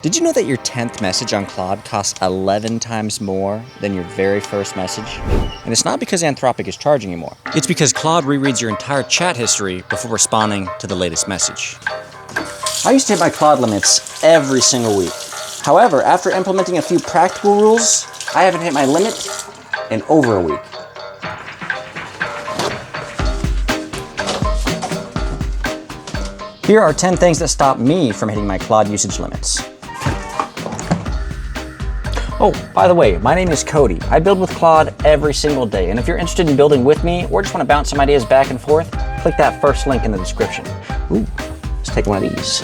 Did you know that your 10th message on Claude costs 11 times more than your very first message? And it's not because Anthropic is charging you more. It's because Claude rereads your entire chat history before responding to the latest message. I used to hit my Claude limits every single week. However, after implementing a few practical rules, I haven't hit my limit in over a week. Here are 10 things that stop me from hitting my Claude usage limits. Oh, by the way, my name is Cody. I build with Claude every single day, and if you're interested in building with me or just want to bounce some ideas back and forth, click that first link in the description. Ooh, let's take one of these.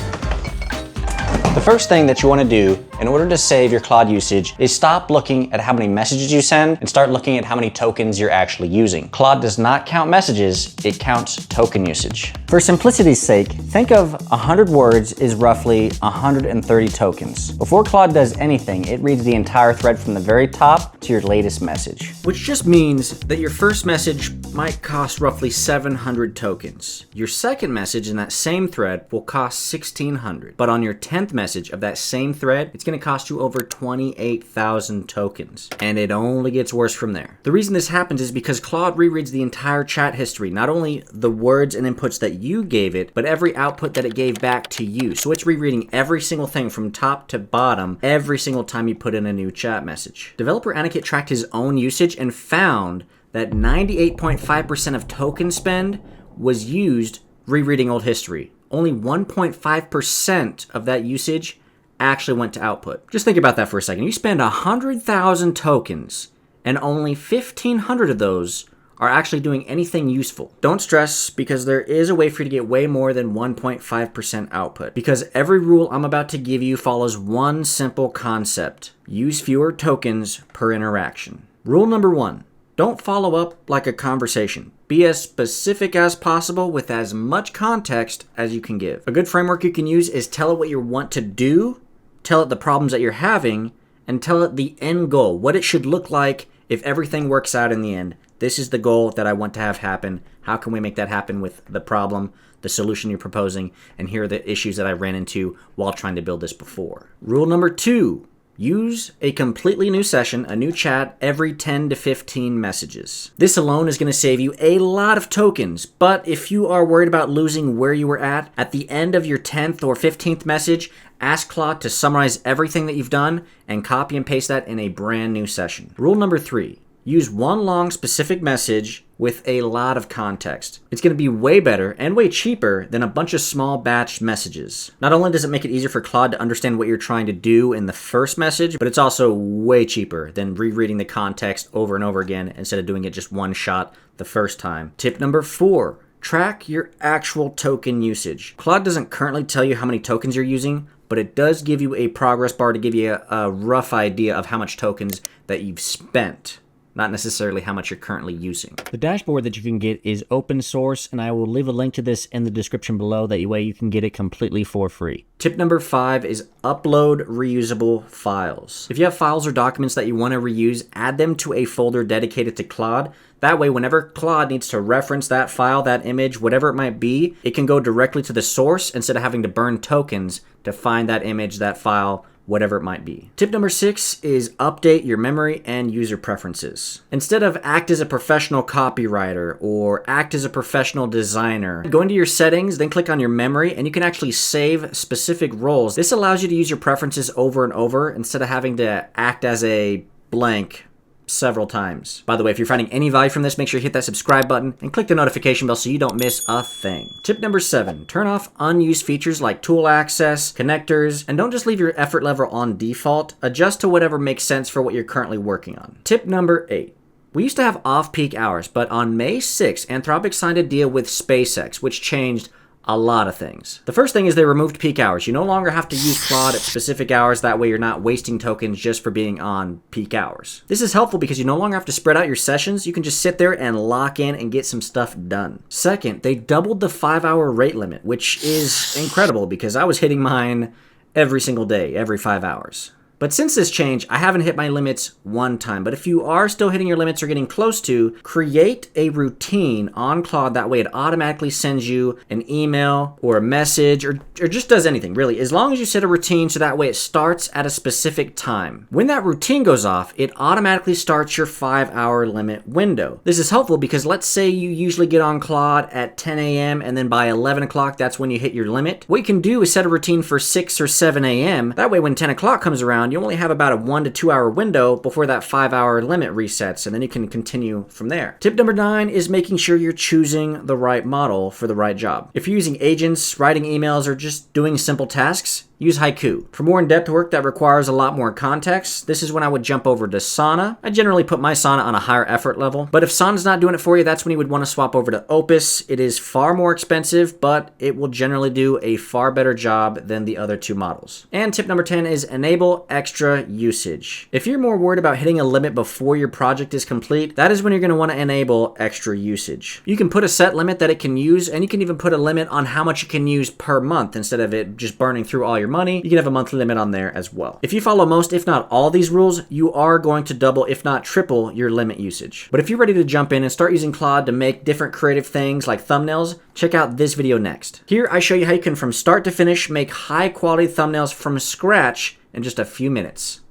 The first thing that you want to do in order to save your Claude usage is stop looking at how many messages you send and start looking at how many tokens you're actually using. Claude does not count messages, it counts token usage. For simplicity's sake, think of 100 words is roughly 130 tokens. Before Claude does anything, it reads the entire thread from the very top to your latest message. Which just means that your first message might cost roughly 700 tokens. Your second message in that same thread will cost 1,600. But on your 10th message of that same thread, it's going to cost you over 28,000 tokens. And it only gets worse from there. The reason this happens is because Claude rereads the entire chat history, not only the words and inputs that you gave it, but every output that it gave back to you. So it's rereading every single thing from top to bottom every single time you put in a new chat message. Developer Anakit tracked his own usage and found that 98.5% of token spend was used rereading old history. Only 1.5% of that usage actually went to output. Just think about that for a second. You spend 100,000 tokens and only 1,500 of those are actually doing anything useful. Don't stress, because there is a way for you to get way more than 1.5% output. Because every rule I'm about to give you follows one simple concept. Use fewer tokens per interaction. Rule number 1. Don't follow up like a conversation. Be as specific as possible with as much context as you can give. A good framework you can use is tell it what you want to do, tell it the problems that you're having, and tell it the end goal, what it should look like if everything works out in the end. This is the goal that I want to have happen. How can we make that happen with the problem, the solution you're proposing, and here are the issues that I ran into while trying to build this before. Rule number 2. Use a completely new session, a new chat, every 10 to 15 messages. This alone is going to save you a lot of tokens, but if you are worried about losing where you were at the end of your 10th or 15th message, ask Claude to summarize everything that you've done and copy and paste that in a brand new session. Rule number 3. Use one long specific message with a lot of context. It's going to be way better and way cheaper than a bunch of small batch messages. Not only does it make it easier for Claude to understand what you're trying to do in the first message, but it's also way cheaper than rereading the context over and over again instead of doing it just one shot the first time. Tip number 4. Track your actual token usage. Claude doesn't currently tell you how many tokens you're using, but it does give you a progress bar to give you a rough idea of how much tokens that you've spent. Not necessarily how much you're currently using. The dashboard that you can get is open source, and I will leave a link to this in the description below. That way you can get it completely for free. Tip number 5 is upload reusable files. If you have files or documents that you want to reuse, add them to a folder dedicated to Claude. That way, whenever Claude needs to reference that file, that image, whatever it might be, it can go directly to the source instead of having to burn tokens to find that image, that file, whatever it might be. Tip number 6 is update your memory and user preferences. Instead of act as a professional copywriter or act as a professional designer, go into your settings, then click on your memory, and you can actually save specific roles. This allows you to use your preferences over and over instead of having to act as a blank several times. By the way, if you're finding any value from this, make sure you hit that subscribe button and click the notification bell so you don't miss a thing. Tip number 7, turn off unused features like tool access, connectors, and don't just leave your effort level on default. Adjust to whatever makes sense for what you're currently working on. Tip number 8. We used to have off-peak hours, but on May 6th, Anthropic signed a deal with SpaceX, which changed a lot of things. The first thing is they removed peak hours. You no longer have to use Claude at specific hours. That way you're not wasting tokens just for being on peak hours. This is helpful because you no longer have to spread out your sessions. You can just sit there and lock in and get some stuff done. Second, they doubled the 5-hour rate limit, which is incredible because I was hitting mine every single day, every 5 hours. But since this change, I haven't hit my limits one time. But if you are still hitting your limits or getting close to, create a routine on Claude. That way it automatically sends you an email or a message or just does anything, really. As long as you set a routine so that way it starts at a specific time. When that routine goes off, it automatically starts your 5-hour limit window. This is helpful because let's say you usually get on Claude at 10 a.m. and then by 11 o'clock, that's when you hit your limit. What you can do is set a routine for 6 or 7 a.m. That way when 10 o'clock comes around, you only have about a 1 to 2 hour window before that 5-hour limit resets, and then you can continue from there. Tip number 9 is making sure you're choosing the right model for the right job. If you're using agents, writing emails, or just doing simple tasks, use Haiku. For more in-depth work that requires a lot more context, this is when I would jump over to Sonnet. I generally put my Sonnet on a higher effort level, but if Sonnet's not doing it for you, that's when you would want to swap over to Opus. It is far more expensive, but it will generally do a far better job than the other 2 models. And tip number 10 is enable extra usage. If you're more worried about hitting a limit before your project is complete, that is when you're going to want to enable extra usage. You can put a set limit that it can use, and you can even put a limit on how much it can use per month instead of it just burning through all your money. You can have a monthly limit on there as well. If you follow most, if not all these rules, you are going to double, if not triple, your limit usage. But if you're ready to jump in and start using Claude to make different creative things like thumbnails, check out this video next. Here I show you how you can from start to finish make high quality thumbnails from scratch in just a few minutes.